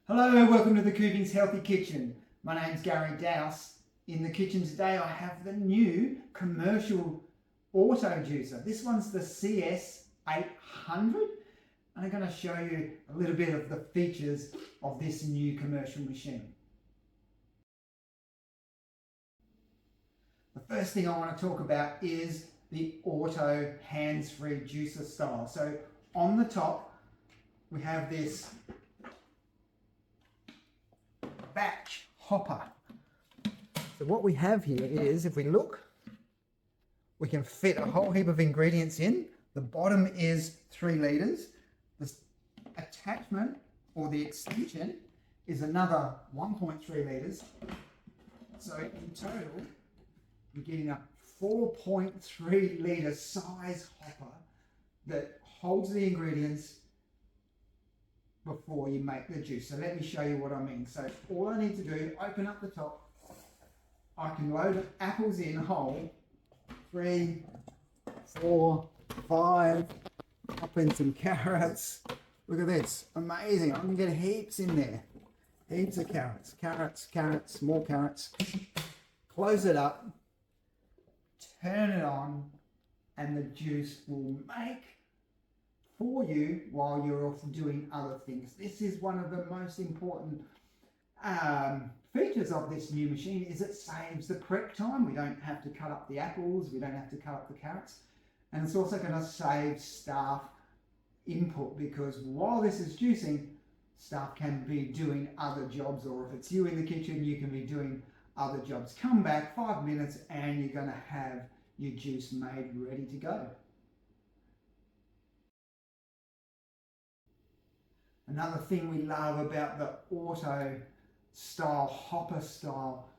Hello, welcome to the Kuvings Healthy Kitchen. My name's Gary Dowse. In the kitchen today I have the new commercial auto juicer. This one's the CS800 and I'm going to show you a little bit of the features of this new commercial machine. The first thing I want to talk about is the auto hands-free juicer style. So on the top we have this batch hopper. So what we have here is, if we look, we can fit a whole heap of ingredients in. The bottom is 3 litres. The attachment or the extension is another 1.3 litres. So in total, we're getting a 4.3 litre size hopper that holds the ingredients before you make the juice. So let me show you what I mean. So all I need to do, open up the top, I can load apples in whole, 3, 4, 5, pop in some carrots. Look at this, amazing. I can get heaps in there. Heaps of carrots, carrots, more carrots. Close it up, turn it on, and the juice will make for you while you're off doing other things. This is one of the most important features of this new machine, is it saves the prep time. We don't have to cut up the apples, we don't have to cut up the carrots, and it's also going to save staff input, because while this is juicing, staff can be doing other jobs, or if it's you in the kitchen, you can be doing other jobs. Come back 5 minutes and you're going to have your juice made ready to go. Another thing we love about the auto style, hopper style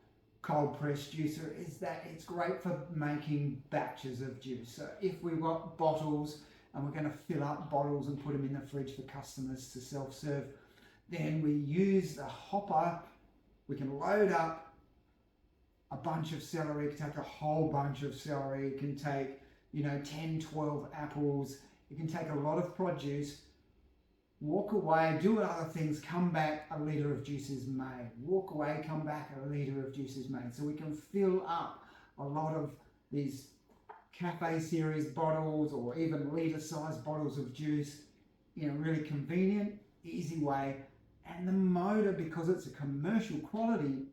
cold press juicer is that it's great for making batches of juice. So if we've got bottles and we're going to fill up bottles and put them in the fridge for customers to self-serve, then we use the hopper. We can load up a bunch of celery. It can take a whole bunch of celery. It can take, 10, 12 apples. It can take a lot of produce. Walk away, do other things, come back, a litre of juice is made. Walk away, come back, a litre of juice is made. So we can fill up a lot of these cafe series bottles or even litre size bottles of juice in a really convenient, easy way. And the motor, because it's a commercial quality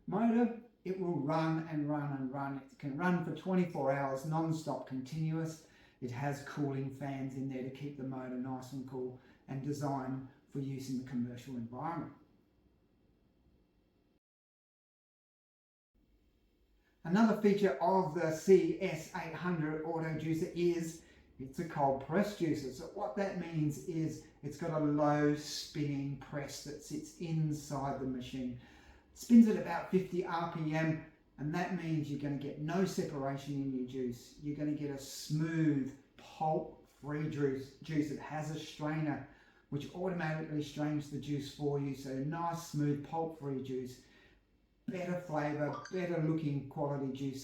motor, it will run and run and run. It can run for 24 hours, non-stop, continuous. It has cooling fans in there to keep the motor nice and cool, and designed for use in the commercial environment. Another feature of the CS800 auto juicer is it's a cold press juicer. So what that means is it's got a low spinning press that sits inside the machine. It spins at about 50 RPM, and that means you're going to get no separation in your juice. You're going to get a smooth, pulp-free juice. It has a strainer which automatically strains the juice for you. So nice, smooth, pulp-free juice, better flavour, better looking quality juice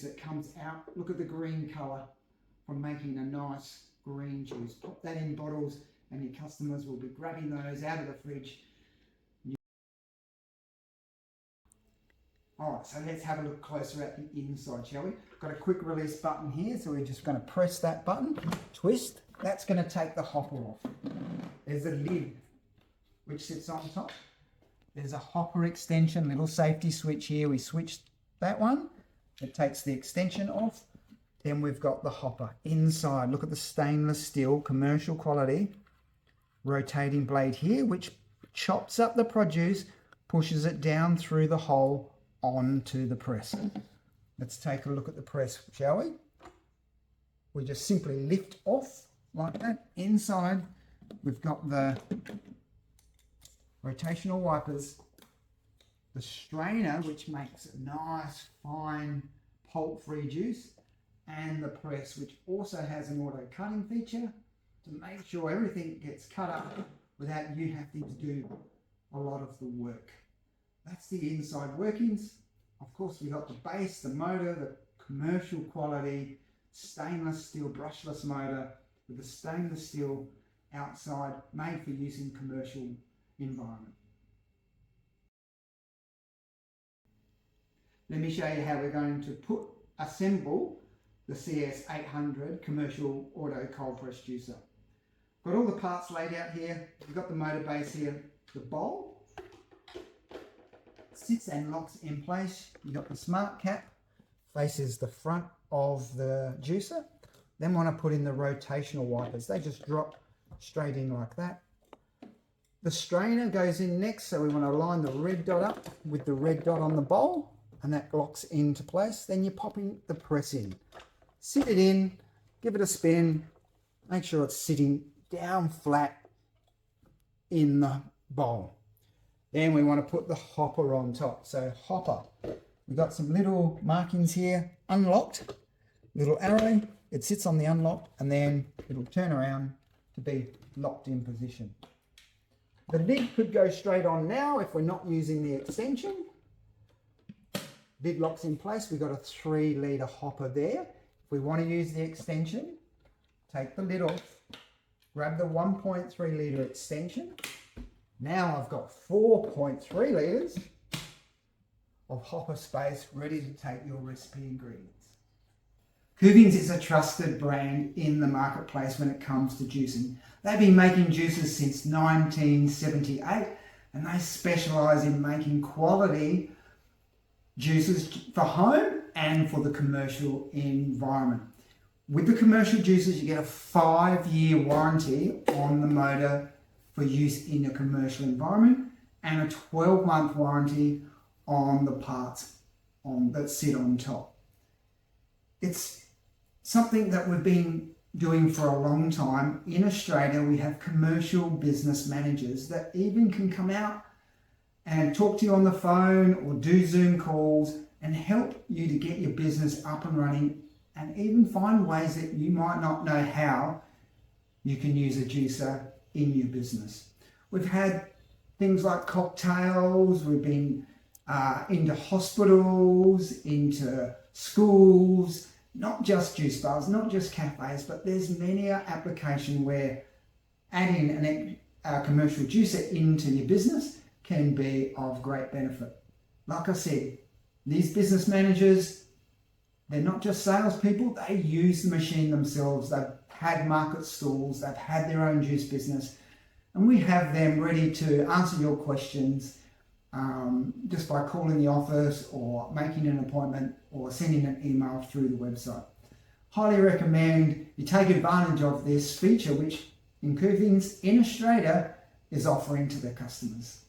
that comes out. Look at the green colour from making a nice green juice. Pop that in bottles and your customers will be grabbing those out of the fridge. Alright, so let's have a look closer at the inside, shall we? Got a quick release button here, so we're just going to press that button, twist. That's going to take the hopper off. There's a lid which sits on top. There's a hopper extension, little safety switch here. We switch that one. It takes the extension off. Then we've got the hopper inside. Look at the stainless steel, commercial quality, rotating blade here, which chops up the produce, pushes it down through the hole onto the press. Let's take a look at the press, shall we? We just simply lift off like that. Inside, we've got the rotational wipers, the strainer, which makes a nice, fine, pulp-free juice, and the press, which also has an auto cutting feature to make sure everything gets cut up without you having to do a lot of the work. That's the inside workings. Of course, we got the base, the motor, the commercial quality stainless steel brushless motor with a stainless steel outside, made for use in commercial environment. Let me show you how we're going to assemble the CS800 commercial auto cold press juicer. Got all the parts laid out here. We've got the motor base here, the bowl sits and locks in place. You've got the smart cap, faces the front of the juicer. Then want to put in the rotational wipers. They just drop straight in like that. The strainer goes in next, so we want to line the red dot up with the red dot on the bowl, and that locks into place. Then you're popping the press in. Sit it in, give it a spin, make sure it's sitting down flat in the bowl. Then we want to put the hopper on top. So hopper, we've got some little markings here, unlocked, little arrow, it sits on the unlock, and then it'll turn around to be locked in position. The lid could go straight on now if we're not using the extension. Lid locks in place. We've got a 3 litre hopper there. If we want to use the extension, take the lid off, grab the 1.3 litre extension. Now I've got 4.3 litres of hopper space ready to take your recipe ingredients. Kuvings is a trusted brand in the marketplace when it comes to juicing. They've been making juices since 1978, and they specialise in making quality juices for home and for the commercial environment. With the commercial juices, you get a 5-year warranty on the motor for use in a commercial environment, and a 12-month warranty on the parts that sit on top. It's something that we've been doing for a long time. In Australia, we have commercial business managers that even can come out and talk to you on the phone or do Zoom calls and help you to get your business up and running, and even find ways that you might not know how you can use a juicer in your business. We've had things like cocktails, we've been into hospitals, into schools, not just juice bars, not just cafes, but there's many an application where adding a commercial juicer into your business can be of great benefit. Like I said, these business managers, they're not just salespeople, they use the machine themselves. They've had market stalls, they've had their own juice business, and we have them ready to answer your questions just by calling the office or making an appointment or sending an email through the website. Highly recommend you take advantage of this feature, which in Kuvings in Australia is offering to their customers.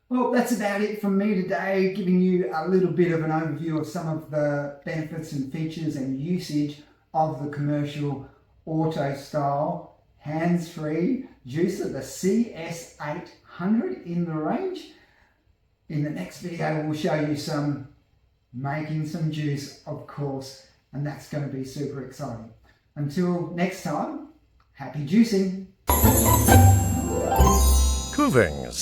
Well, that's about it from me today, giving you a little bit of an overview of some of the benefits and features and usage of the commercial auto style hands-free juicer, the CS800 in the range. In the next video, we'll show you making some juice, of course, and that's going to be super exciting. Until next time, happy juicing. Kuvings.